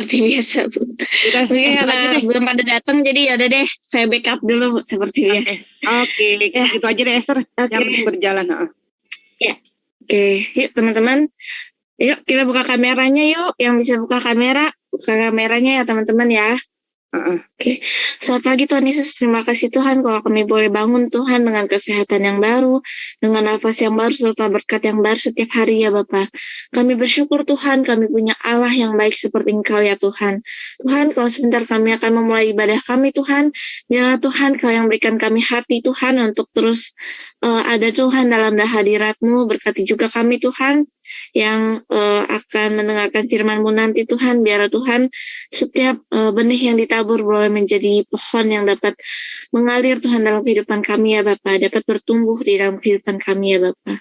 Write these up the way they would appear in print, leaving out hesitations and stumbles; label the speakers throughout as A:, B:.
A: seperti biasa Bu.
B: Udah,
A: Mungkin
B: Esther aja
A: karena
B: deh.
A: belum pada datang jadi ya udah deh saya backup dulu Bu, seperti biasa.
B: Oke, kita
A: Ya,
B: gitu aja deh Esther. Yang penting berjalan.
A: ya. Oke, yuk teman-teman. Yuk kita buka kameranya yuk. Yang bisa buka kameranya ya teman-teman ya. Oke, selamat pagi Tuhan Yesus. Terima kasih Tuhan kalau kami boleh bangun Tuhan dengan kesehatan yang baru, dengan nafas yang baru, serta berkat yang baru setiap hari ya Bapak. Kami bersyukur Tuhan, kami punya Allah yang baik seperti Engkau ya Tuhan. Tuhan, kalau sebentar kami akan memulai ibadah kami Tuhan, biarlah Tuhan Kau yang berikan kami hati Tuhan untuk terus ada Tuhan dalam hadirat-Mu. Berkati juga kami Tuhan yang akan mendengarkan firman-Mu nanti Tuhan. Biarlah Tuhan setiap benih yang ditabur boleh menjadi pohon yang dapat mengalir Tuhan dalam kehidupan kami ya Bapak, dapat bertumbuh di dalam kehidupan kami ya Bapak.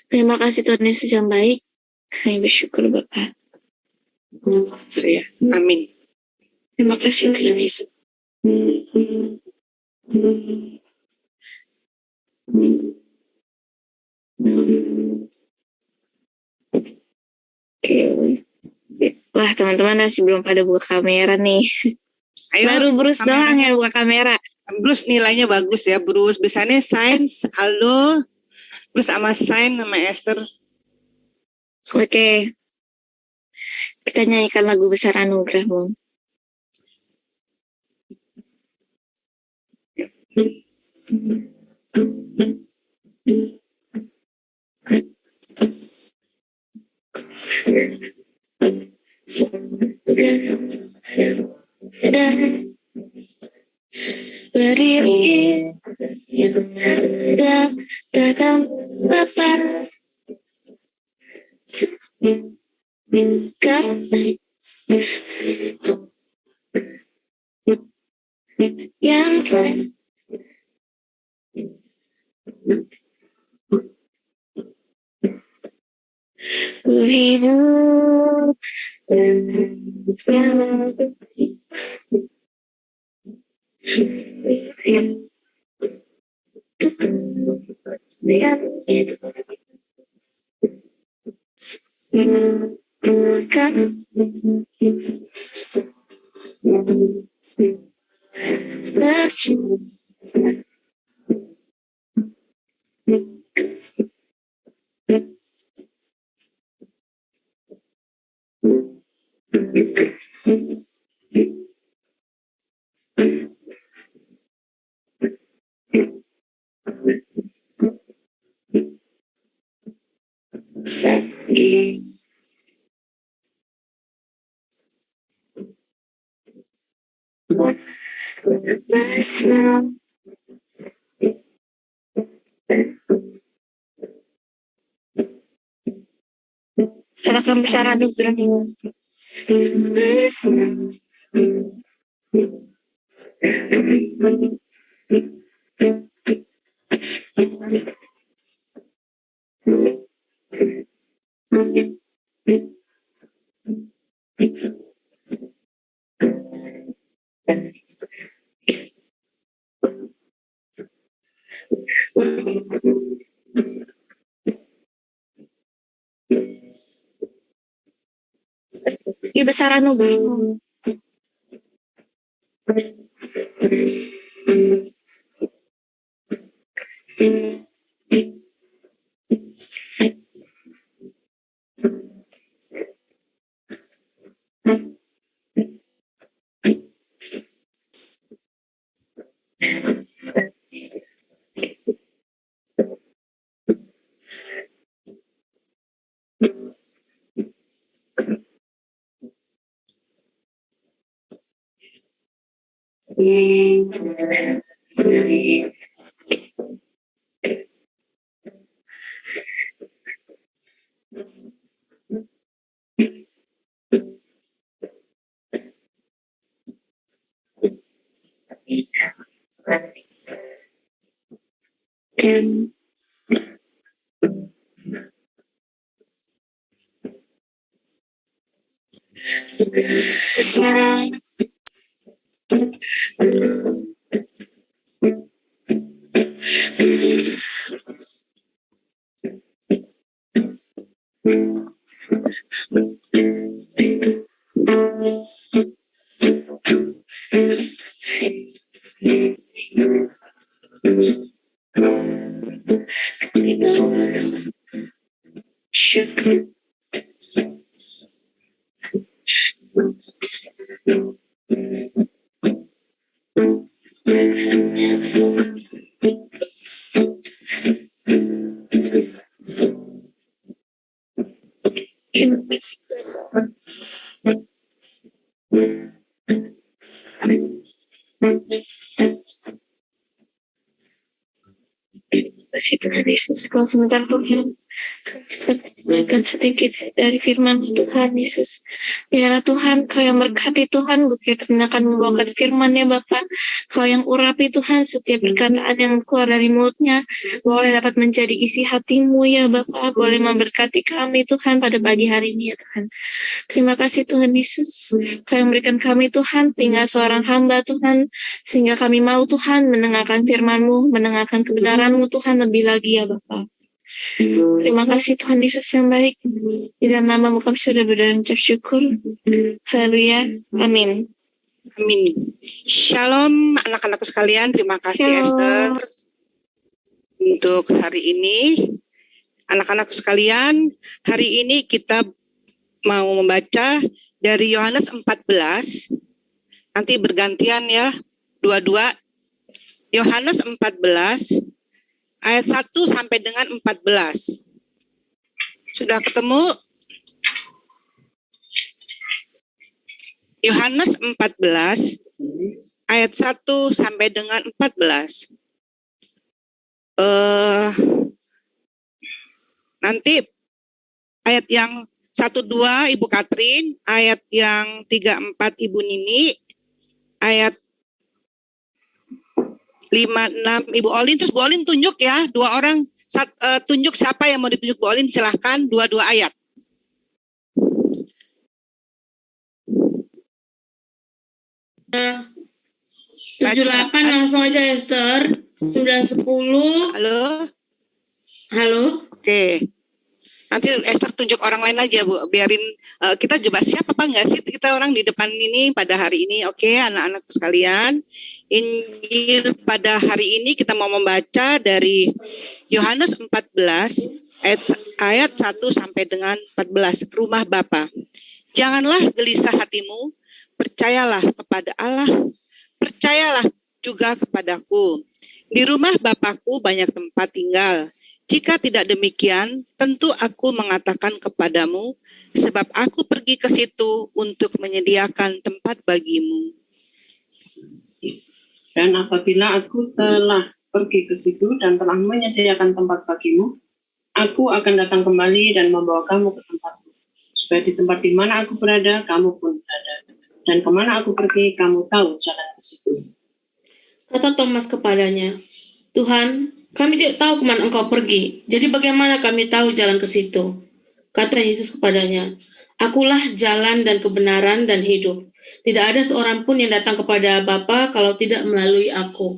A: Terima kasih Tuhan Yesus yang baik. Kami bersyukur Bapak.
B: Ya, amin.
A: Terima kasih Tuhan Yesus. Oke. Wah teman-teman masih belum pada buka kamera nih. Ayo, baru Bruce doang yang buka kamera.
B: Bruce nilainya bagus ya Bruce. Biasanya Sains, Aldo, Bruce sama Sains sama Esther.
A: Oke. Kita nyanyikan lagu Besar Anugerah-Mu. Berdiri datang Bapa yang hidup Katakan besar anugerah-Mu. Besar anugerah-Mu. Syukur. Terima kasih. Kasih Tuhan Yesus, kalau sebentar Tuhan berikan sedikit dari firman Tuhan Yesus. Biarlah Tuhan, Kau yang berkati Tuhan, Bukit akan membawakan firman ya Bapak. Kau yang urapi Tuhan, setiap perkataan yang keluar dari mulutnya, boleh dapat menjadi isi hatimu ya Bapak. Boleh memberkati kami Tuhan pada pagi hari ini ya Tuhan. Terima kasih Tuhan Yesus, Kau yang berikan kami Tuhan, tinggal seorang hamba Tuhan, sehingga kami mau Tuhan mendengarkan firman-Mu, mendengarkan kebenaran-Mu Tuhan lebih lagi ya Bapak. Terima kasih Tuhan Yesus yang baik. Di dalam nama-Mu kami sudah berdoa dan ucap syukur. Haleluya. Amin.
B: Amin. Shalom anak-anakku sekalian, terima kasih Esther untuk hari ini. Anak-anakku sekalian, hari ini kita mau membaca dari Yohanes 14. Nanti bergantian ya, dua-dua. Yohanes 14 ayat 1 sampai dengan 14. Sudah ketemu? Yohanes 14 ayat 1 sampai dengan 14. Nanti ayat yang 1-2 Ibu Katrin, ayat yang 3-4 Ibu Nini, ayat 5-6 Ibu Olin. Terus Bu Olin tunjuk ya, dua orang, tunjuk siapa yang mau ditunjuk Bu Olin, silahkan dua-dua ayat.
C: Tujuh 8 langsung aja Esther. 9-10. Halo.
B: Oke. Nanti Esther tunjuk orang lain aja Bu. Biarin kita coba siapa apa enggak sih kita orang di depan ini pada hari ini. Oke, anak-anakku sekalian. Injil pada hari ini kita mau membaca dari Yohanes 14 ayat 1 sampai dengan 14. Rumah Bapa. Janganlah gelisah hatimu, percayalah kepada Allah, percayalah juga kepadaku. Di rumah Bapakku banyak tempat tinggal. Jika tidak demikian, tentu aku mengatakan kepadamu, sebab aku pergi ke situ untuk menyediakan tempat bagimu.
D: Dan apabila aku telah pergi ke situ dan telah menyediakan tempat bagimu, aku akan datang kembali dan membawa kamu ke tempatmu, supaya di tempat di mana aku berada, kamu pun berada. Dan kemana aku pergi, kamu tahu jalan ke situ.
C: Kata Thomas kepadanya, Tuhan, kami tidak tahu kemana Engkau pergi. Jadi bagaimana kami tahu jalan ke situ? Kata Yesus kepadanya, Akulah jalan dan kebenaran dan hidup. Tidak ada seorang pun yang datang kepada Bapa kalau tidak melalui aku.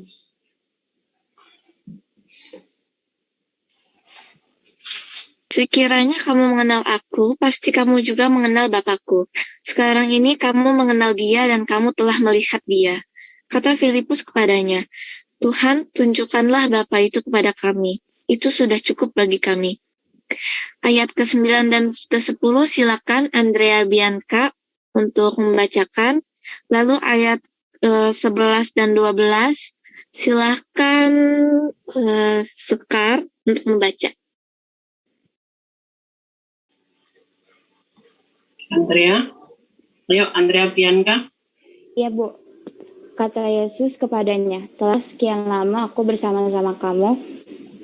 A: Sekiranya kamu mengenal aku, pasti kamu juga mengenal Bapakku. Sekarang ini kamu mengenal Dia dan kamu telah melihat Dia. Kata Filipus kepadanya, Tuhan, tunjukkanlah Bapa itu kepada kami. Itu sudah cukup bagi kami. Ayat ke-9 dan ke-10 silakan Andrea Bianca untuk membacakan. Lalu ayat 11 dan 12 silakan Sekar untuk membaca.
D: Andrea Bianca.
E: Ya Bu, kata Yesus kepadanya, telah sekian lama aku bersama-sama kamu,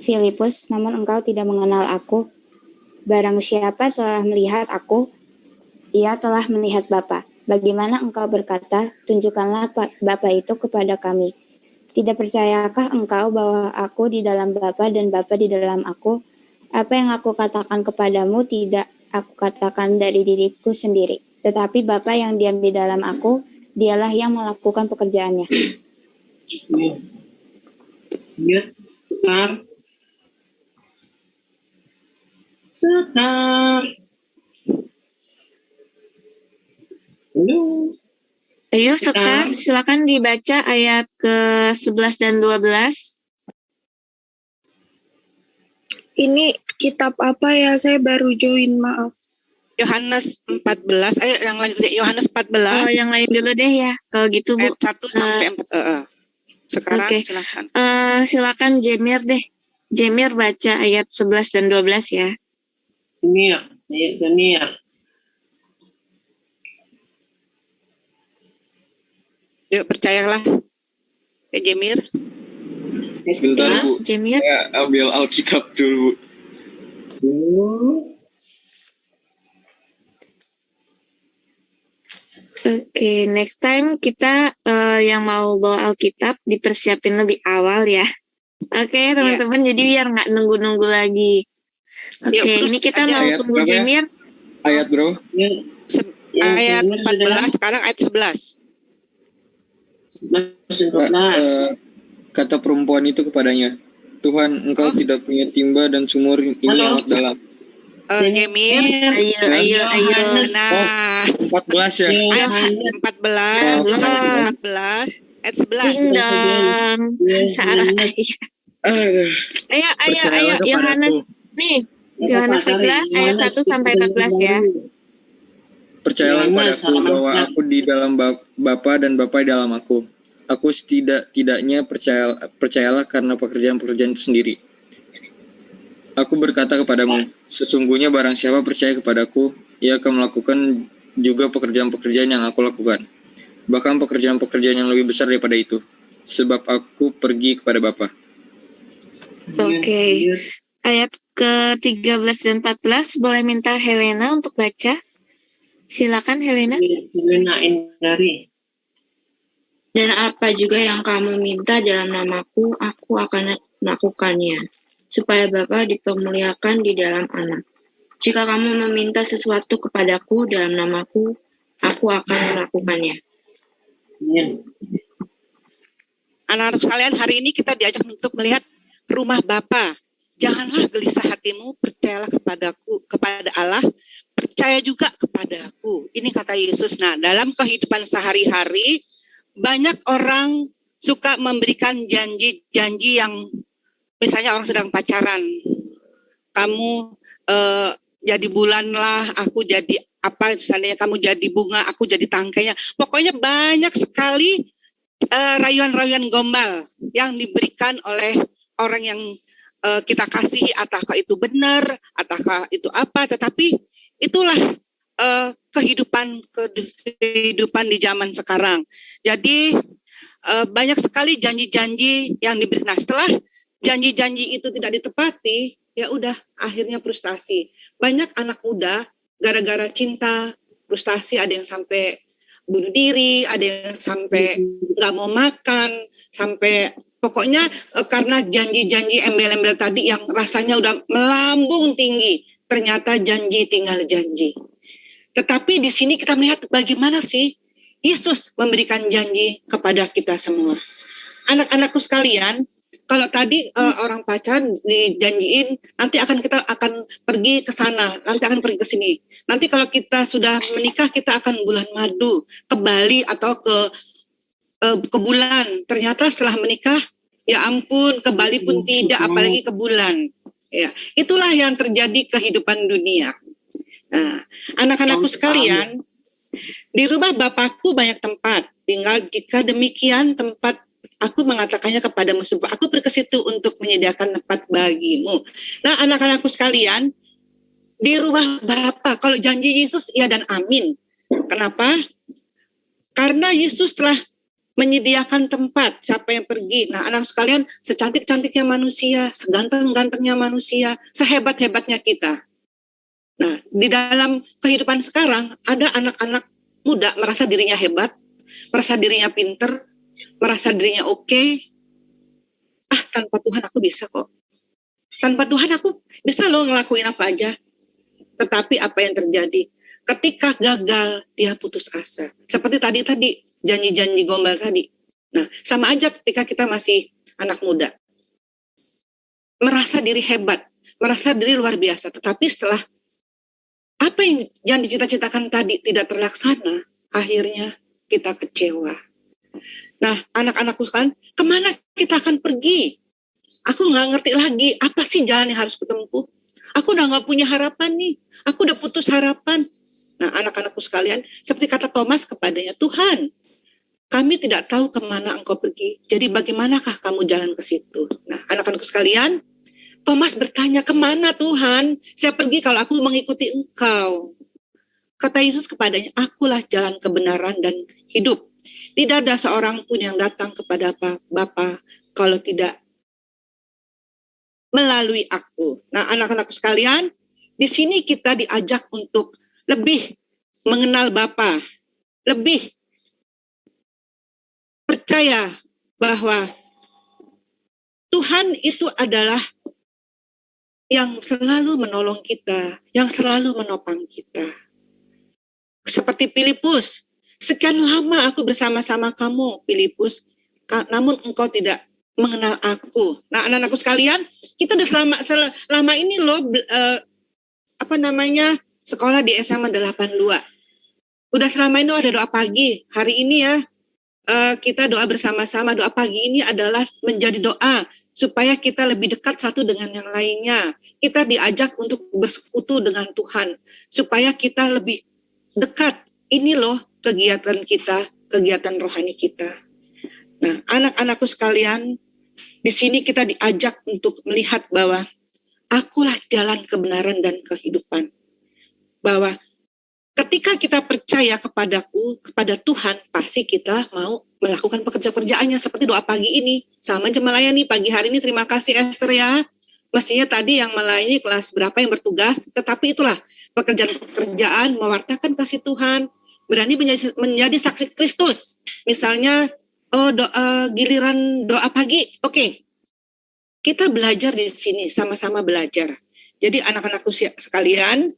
E: Filipus, namun engkau tidak mengenal aku. Barang siapa telah melihat aku, ia telah melihat Bapa. Bagaimana engkau berkata, tunjukkanlah Bapa itu kepada kami. Tidak percayakah engkau bahwa aku di dalam Bapa dan Bapa di dalam aku? Apa yang aku katakan kepadamu tidak aku katakan dari diriku sendiri, tetapi Bapa yang diam di dalam aku, dialah yang melakukan pekerjaannya.
D: Sekar. Halo.
A: Ayo Sekar, silakan dibaca ayat ke-11 dan 12.
F: Ini kitab apa ya? Saya baru join, maaf.
B: Yohanes 14, ayo yang lanjutnya Yohanes 14
A: Yang lain dulu deh ya, kalau gitu Bu.
B: ayat 1 sampai 4. Sekarang
A: Oke.
B: silakan.
A: Silakan Jemir deh. Jemir baca ayat 11 dan 12 ya.
D: Jamir.
B: Yuk percayalah. Ya Jemir.
G: Sebentar Bu,
A: Jemir.
G: saya ambil Alkitab dulu.
A: Oke, next time kita yang mau bawa Alkitab dipersiapin lebih awal ya. Oke, teman-teman, jadi biar nggak nunggu-nunggu lagi. Oke,
B: Yuk,
A: ini
B: terus
A: kita
B: aja.
A: mau
G: Ayat
A: tunggu
G: berapa ya?
A: Jemir.
G: Ayat bro?
B: Ayat 14, sekarang ayat 11.
G: Kata perempuan itu kepadanya, Tuhan, engkau tidak punya timba dan sumur ini amat dalam.
B: Jemir.
A: Ayo.
B: Nah,
G: 14 ya?
B: ayat 14, Yohanes 14, ayat 11.
A: Ding dong. Salah.
G: Aduh,
A: Ayo,
G: percayalah kepadaku.
A: Yohanes. Nih, Yohanes 14 ayat 1 sampai 14 ya.
G: Percayalah kepadaku bahwa aku di dalam Bapa dan Bapa di dalam aku. Aku setidaknya percayalah karena pekerjaan-pekerjaan itu sendiri. Aku berkata kepadamu, sesungguhnya barang siapa percaya kepadaku, ia akan melakukan juga pekerjaan-pekerjaan yang aku lakukan. Bahkan pekerjaan-pekerjaan yang lebih besar daripada itu. Sebab aku pergi kepada Bapa.
A: Oke. Ayat ke-13 dan 14 boleh minta Helena untuk baca. Silakan Helena.
D: Helena Indari.
E: Dan apa juga yang kamu minta dalam namaku, aku akan melakukannya, supaya Bapa dipermuliakan di dalam Anak. Jika kamu meminta sesuatu kepadaku dalam namaku, aku akan melakukannya.
B: Anak-anak sekalian, hari ini kita diajak untuk melihat rumah Bapa. Janganlah gelisah hatimu, percayalah kepadaku, kepada Allah, percaya juga kepadaku. Ini kata Yesus. Nah, dalam kehidupan sehari-hari, banyak orang suka memberikan janji-janji yang misalnya orang sedang pacaran. Kamu jadi bulan lah, aku jadi apa, misalnya kamu jadi bunga, aku jadi tangkainya. Pokoknya banyak sekali rayuan-rayuan gombal yang diberikan oleh orang yang kita kasihi, ataukah itu benar, ataukah itu apa, tetapi itulah kehidupan di zaman sekarang. Jadi banyak sekali janji-janji yang diberikan. Nah, setelah janji-janji itu tidak ditepati, ya udah akhirnya frustasi. Banyak anak muda gara-gara cinta, frustasi, ada yang sampai bunuh diri, ada yang sampai nggak mau makan, sampai pokoknya karena janji-janji embel-embel tadi yang rasanya udah melambung tinggi. Ternyata janji tinggal janji. Tetapi di sini kita melihat bagaimana sih Yesus memberikan janji kepada kita semua. Anak-anakku sekalian, kalau tadi orang pacaran dijanjiin nanti kita akan pergi ke sana, nanti akan pergi ke sini. Nanti kalau kita sudah menikah kita akan bulan madu, ke Bali atau ke bulan. Ternyata setelah menikah, ya ampun, ke Bali pun tidak, apalagi ke bulan. Ya, itulah yang terjadi kehidupan dunia. Nah, anak-anakku sekalian, di rumah Bapakku banyak tempat. Tinggal jika demikian tempat, aku mengatakannya kepadamu, sebab aku pergi ke situ untuk menyediakan tempat bagimu. Nah, anak-anakku sekalian, di rumah Bapa, kalau janji Yesus ya dan amin. Kenapa? Karena Yesus telah menyediakan tempat. Siapa yang pergi? Nah, anak sekalian, secantik-cantiknya manusia, seganteng-gantengnya manusia, sehebat-hebatnya kita. Nah, di dalam kehidupan sekarang, ada anak-anak muda merasa dirinya hebat, merasa dirinya pinter, merasa dirinya oke. Tanpa Tuhan aku bisa kok. Tanpa Tuhan aku bisa loh ngelakuin apa aja. Tetapi apa yang terjadi? Ketika gagal, dia putus asa. Seperti tadi janji-janji gombal tadi. Nah, sama aja ketika kita masih anak muda. Merasa diri hebat, merasa diri luar biasa. Tetapi setelah apa yang dicita-citakan tadi tidak terlaksana, akhirnya kita kecewa. Nah, anak-anakku sekalian, kemana kita akan pergi? Aku nggak ngerti lagi, apa sih jalan yang harus kutempuh? Aku udah nggak punya harapan nih, aku udah putus harapan. Nah, anak-anakku sekalian, seperti kata Thomas kepadanya, Tuhan, kami tidak tahu kemana engkau pergi, jadi bagaimanakah kamu jalan ke situ? Nah, anak-anakku sekalian, Thomas bertanya, kemana Tuhan? Saya pergi kalau aku mengikuti engkau. Kata Yesus kepadanya, akulah jalan kebenaran dan hidup. Tidak ada seorang pun yang datang kepada Bapa kalau tidak melalui aku. Nah, anak-anakku sekalian, di sini kita diajak untuk lebih mengenal Bapa, lebih percaya bahwa Tuhan itu adalah yang selalu menolong kita, yang selalu menopang kita. Seperti Filipus, sekian lama aku bersama-sama kamu, Filipus, namun engkau tidak mengenal aku. Nah, anak-anakku sekalian, kita udah selama ini loh, sekolah di SMA 82. Udah selama ini ada doa pagi. Hari ini ya, kita doa bersama-sama. Doa pagi ini adalah menjadi doa supaya kita lebih dekat satu dengan yang lainnya. Kita diajak untuk bersekutu dengan Tuhan supaya kita lebih dekat. Ini loh kegiatan kita, kegiatan rohani kita. Nah, anak-anakku sekalian, di sini kita diajak untuk melihat bahwa akulah jalan kebenaran dan kehidupan. Bahwa ketika kita percaya kepada Tuhan, pasti kita mau melakukan pekerjaan-pekerjaannya seperti doa pagi ini. Sama aja melayani pagi hari ini, terima kasih Esther ya. Mestinya tadi yang melayani kelas berapa yang bertugas, tetapi itulah pekerjaan-pekerjaan mewartakan kasih Tuhan, berani menjadi saksi Kristus. Misalnya giliran doa pagi, oke. Kita belajar di sini, sama-sama belajar. Jadi anak-anakku sekalian,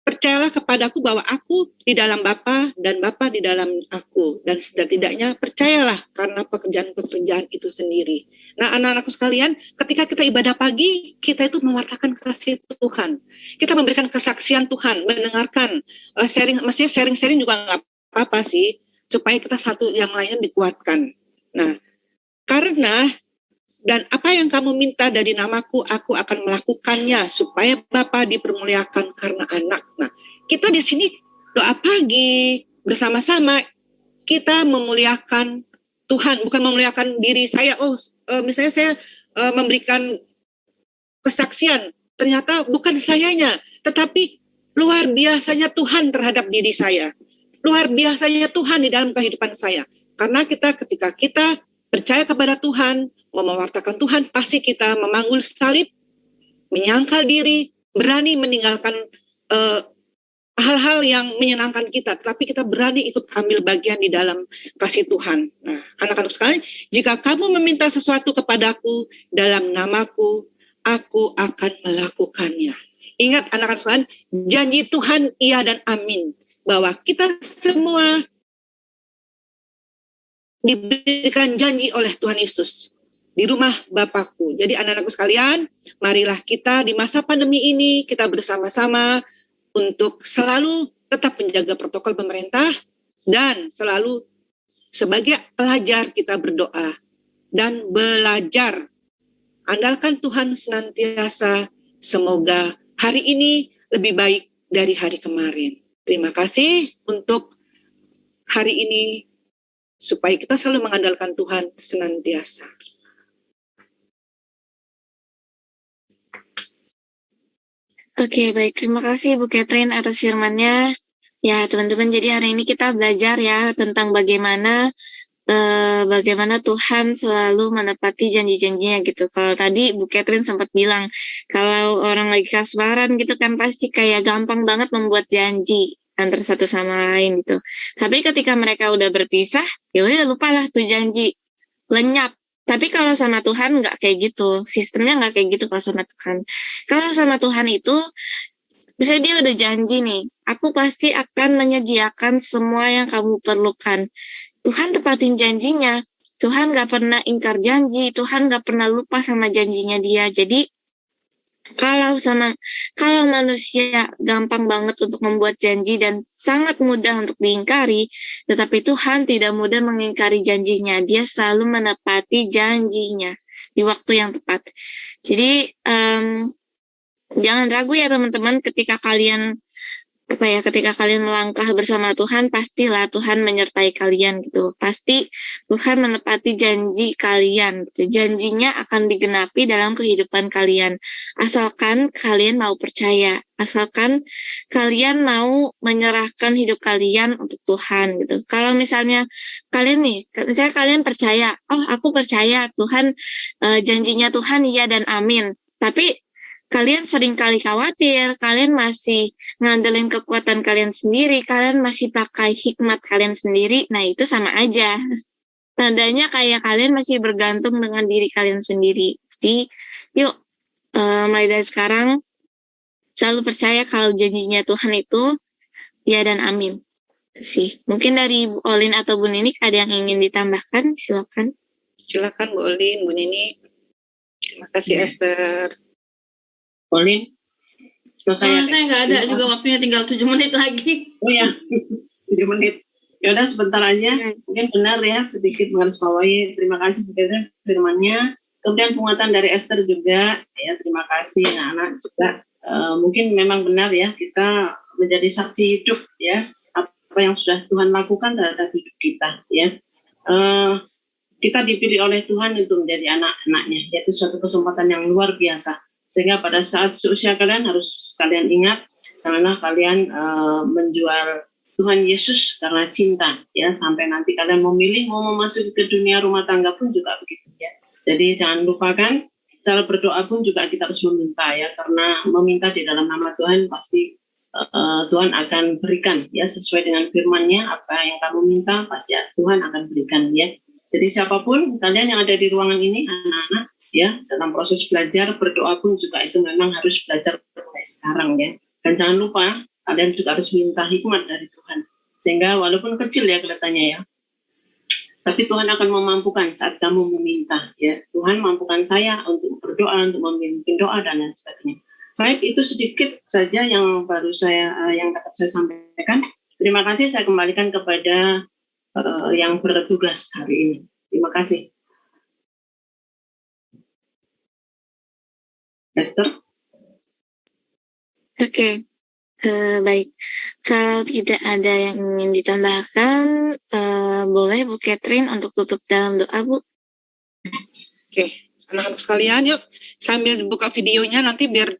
B: percayalah kepadaku bahwa aku di dalam Bapa dan Bapa di dalam aku. Dan setidaknya percayalah karena pekerjaan-pekerjaan itu sendiri. Nah, anak-anakku sekalian, ketika kita ibadah pagi, kita itu mewartakan kasih Tuhan. Kita memberikan kesaksian Tuhan, mendengarkan, mestinya sharing-sharing juga nggak apa-apa sih, supaya kita satu yang lainnya dikuatkan. Nah, karena dan apa yang kamu minta dari namaku, aku akan melakukannya supaya Bapa dipermuliakan karena anak. Nah, kita di sini doa pagi bersama-sama, kita memuliakan Tuhan, bukan memuliakan diri saya. Misalnya saya memberikan kesaksian, ternyata bukan sayanya, tetapi luar biasanya Tuhan terhadap diri saya. Luar biasanya Tuhan di dalam kehidupan saya. Karena ketika kita percaya kepada Tuhan, mewartakan Tuhan, pasti kita memanggul salib, menyangkal diri, berani meninggalkan hal-hal yang menyenangkan kita, tetapi kita berani ikut ambil bagian di dalam kasih Tuhan. Nah, anak-anak sekalian, jika kamu meminta sesuatu kepadaku dalam namaku, aku akan melakukannya. Ingat anak-anak sekalian, janji Tuhan iya dan amin, bahwa kita semua diberikan janji oleh Tuhan Yesus di rumah Bapakku. Jadi anak-anakku sekalian, marilah kita di masa pandemi ini kita bersama-sama untuk selalu tetap menjaga protokol pemerintah dan selalu sebagai pelajar kita berdoa dan belajar. Andalkan Tuhan senantiasa, semoga hari ini lebih baik dari hari kemarin. Terima kasih untuk hari ini, supaya kita selalu mengandalkan Tuhan senantiasa.
A: Oke, baik. Terima kasih Bu Catherine atas firman-Nya. Ya, teman-teman, jadi hari ini kita belajar ya tentang bagaimana Tuhan selalu menepati janji-janjinya gitu. Kalau tadi Bu Catherine sempat bilang, kalau orang lagi kasmaran gitu kan pasti kayak gampang banget membuat janji antara satu sama lain gitu. Tapi ketika mereka udah berpisah, ya udah lupalah tuh janji, lenyap. Tapi kalau sama Tuhan nggak kayak gitu, sistemnya nggak kayak gitu kalau sama Tuhan. Kalau sama Tuhan itu, misalnya dia udah janji nih, aku pasti akan menyediakan semua yang kamu perlukan. Tuhan tepatin janjinya, Tuhan nggak pernah ingkar janji, Tuhan nggak pernah lupa sama janjinya dia. Jadi Kalau manusia gampang banget untuk membuat janji dan sangat mudah untuk diingkari, tetapi Tuhan tidak mudah mengingkari janjinya. Dia selalu menepati janjinya di waktu yang tepat. Jadi jangan ragu ya teman-teman, ketika kalian melangkah bersama Tuhan, pastilah Tuhan menyertai kalian gitu. Pasti Tuhan menepati janji kalian gitu. Janjinya akan digenapi dalam kehidupan kalian. Asalkan kalian mau percaya, asalkan kalian mau menyerahkan hidup kalian untuk Tuhan gitu. Kalau misalnya kalian percaya, oh aku percaya Tuhan, janjinya Tuhan iya dan amin. Tapi kalian seringkali khawatir, kalian masih ngandelin kekuatan kalian sendiri, kalian masih pakai hikmat kalian sendiri, nah itu sama aja. Tandanya kayak kalian masih bergantung dengan diri kalian sendiri. Jadi, yuk, mulai dari sekarang, selalu percaya kalau janjinya Tuhan itu ya dan amin. Sih, mungkin dari Bu Olin atau Bu Nini ada yang ingin ditambahkan, silakan.
B: Silakan Bu Olin, Bu Nini. Terima kasih Esther.
D: Olin,
C: Saya nggak ada juga, waktunya tinggal 7 menit lagi.
D: Oh ya, 7 menit. Ya udah sebentar aja. Mungkin benar ya, sedikit menggarisbawahi. Terima kasih untuk firman-Nya. Kemudian penguatan dari Esther juga. Ya, terima kasih anak-anak juga. Mungkin memang benar ya, kita menjadi saksi hidup ya, apa yang sudah Tuhan lakukan terhadap hidup kita ya. Kita dipilih oleh Tuhan untuk menjadi anak-anaknya, yaitu suatu kesempatan yang luar biasa. Sehingga pada saat seusia kalian harus kalian ingat, karena kalian menjual Tuhan Yesus karena cinta, ya, sampai nanti kalian memilih mau memasuki ke dunia rumah tangga pun juga begitu ya. Jadi jangan lupakan, cara berdoa pun juga kita harus meminta ya, karena meminta di dalam nama Tuhan pasti Tuhan akan berikan ya, sesuai dengan firman-Nya. Apa yang kamu minta pasti Tuhan akan berikan ya. Jadi siapapun kalian yang ada di ruangan ini, anak-anak ya, dalam proses belajar berdoa pun juga itu memang harus belajar mulai sekarang ya. Dan jangan lupa kalian juga harus minta hikmat dari Tuhan, sehingga walaupun kecil ya kelihatannya ya, tapi Tuhan akan memampukan saat kamu meminta ya. Tuhan mampukan saya untuk berdoa, untuk memimpin doa dan lain sebagainya. Baik, itu sedikit saja yang baru yang dapat saya sampaikan. Terima kasih, saya kembalikan kepada yang bertugas hari ini. Terima kasih. Esther?
A: Oke. Baik, kalau tidak ada yang ingin ditambahkan, boleh Bu Catherine untuk tutup dalam doa, Bu.
B: Oke, anak-anak sekalian, yuk sambil dibuka videonya nanti biar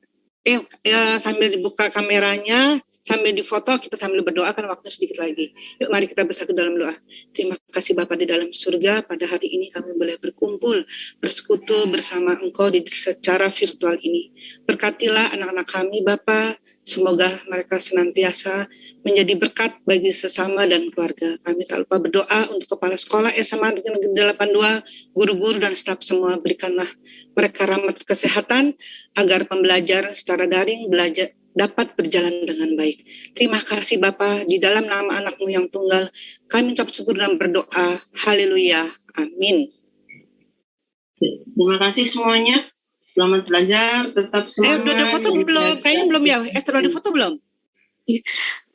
B: sambil dibuka kameranya, sambil difoto, kita sambil berdoa kan waktunya sedikit lagi. Yuk mari kita bersatu dalam doa. Terima kasih Bapa di dalam surga, pada hari ini kami boleh berkumpul, bersekutu bersama Engkau secara virtual ini. Berkatilah anak-anak kami Bapa, semoga mereka senantiasa menjadi berkat bagi sesama dan keluarga. Kami tak lupa berdoa untuk kepala sekolah SMA Negeri 82, guru-guru dan staf semua, berikanlah mereka rahmat kesehatan agar pembelajaran secara daring dapat berjalan dengan baik. Terima kasih Bapa, di dalam nama anak-Mu yang tunggal, kami ucap syukur dan berdoa. Haleluya. Amin.
D: Terima kasih semuanya. Selamat belajar, tetap semangat.
B: Udah foto belum? Kayaknya belum ya. Esther udah foto belum?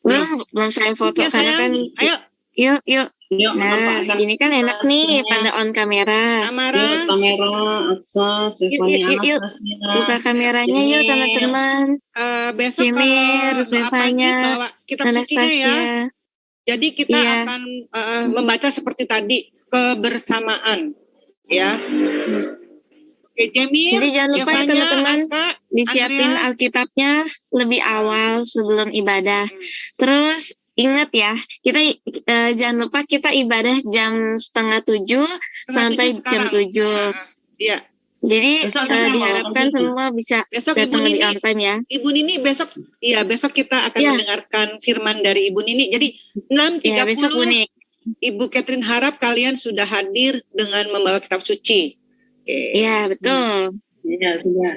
A: Belum saya foto
B: ya,
A: karena kan.
B: Ayo.
A: Yuk. Nah, ini kan enak nih pada on kamera.
B: Amara.
D: Kamera, Aksa, Stefania,
A: yuk. Buka kameranya yuk teman-teman.
B: Besok
A: Jemir, Stefania, Anastasia.
B: Ya. Jadi kita akan membaca seperti tadi, kebersamaan. Ya. Oke, Jemir.
A: Jadi jangan lupa ya teman-teman, disiapin Alkitabnya lebih awal sebelum ibadah. Terus ingat ya, kita jangan lupa kita ibadah jam 6:30 sampai jam 7.
B: Iya.
A: Jadi diharapkan semua bisa datang lebih on time ya.
B: Ibu Nini besok kita akan mendengarkan firman dari Ibu Nini. Jadi 6:30 Ibu Catherine harap kalian sudah hadir dengan membawa kitab suci.
A: Iya, betul.
D: Iya, sudah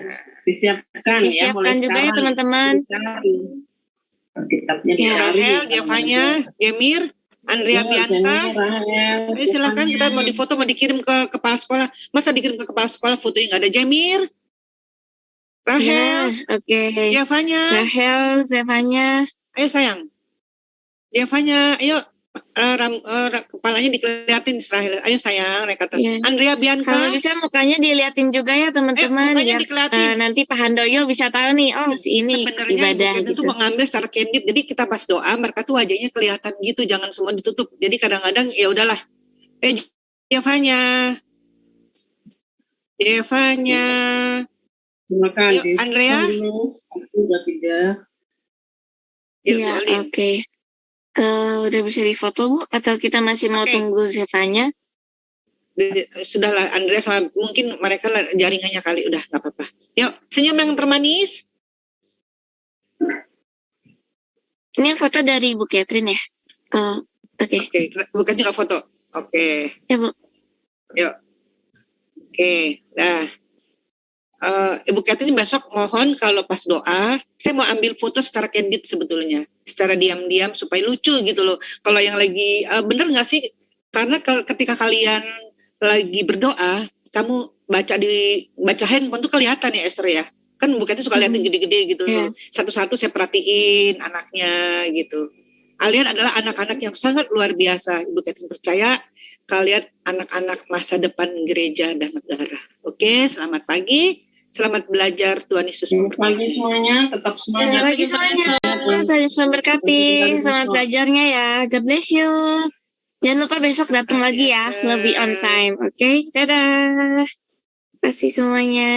A: disiapkan juga ya teman-teman.
D: Kitabnya
B: Rahel, Diavanya, Jemir, Andrea Bianca. Ayo silakan, kita mau difoto, mau dikirim ke kepala sekolah. Masa dikirim ke kepala sekolah fotonya nggak ada Jemir? Rahel,
A: Oke.
B: Diavanya,
A: Rahel, Zevanya.
B: ayo sayang. Diavanya, ayo kepalanya dikeliatin Rahel. Ayo sayang, Rekata.
A: Iya.
B: Andrea Bianca.
A: Kalau bisa mukanya diliatin juga ya teman-teman,
B: mukanya
A: biar
B: dikeliatin.
A: nanti Pak Handoyo bisa tahu nih, oh si ini
B: Sebenarnya
A: ibadah
B: Ibu Kate
A: gitu.
B: itu mengambil secara candid. Jadi kita pas doa, mereka tuh wajahnya kelihatan gitu, jangan semua ditutup. Jadi kadang-kadang ya udahlah. Diavanya.
D: Terima kasih.
B: Yuk, Andrea.
D: Aku sudah tidak.
A: Iya, oke. Udah bisa difoto Bu? Atau kita masih mau tunggu Zevanya?
B: Sudahlah, Andrea sama mungkin mereka jaringannya kali, udah nggak apa-apa. Yuk, senyum yang termanis.
A: Ini foto dari Bu Catherine ya? Oke.
B: Oke, bukan juga foto. Oke.
A: Ya Bu.
B: Yuk. Oke, nah. Ibu Catherine besok mohon kalau pas doa, saya mau ambil foto secara candid sebetulnya, secara diam-diam supaya lucu gitu loh. Kalau yang lagi bener nggak sih? Karena ketika kalian lagi berdoa, kamu baca handphone tuh kelihatan ya Esther ya. Kan Bu Catherine suka liatin gede-gede gitu. Satu-satu saya perhatiin anaknya gitu. Kalian adalah anak-anak yang sangat luar biasa. Ibu Catherine percaya kalian anak-anak masa depan gereja dan negara. Oke, selamat pagi. Selamat belajar, Tuhan Yesus
D: memberkati. Selamat pagi semuanya, tetap semangat.
A: Selamat pagi semuanya, Tuhan Yesus memberkati. Selamat belajarnya ya, God bless you. Jangan lupa besok datang lagi ya, lebih on time, oke? Dadah. Terima kasih semuanya.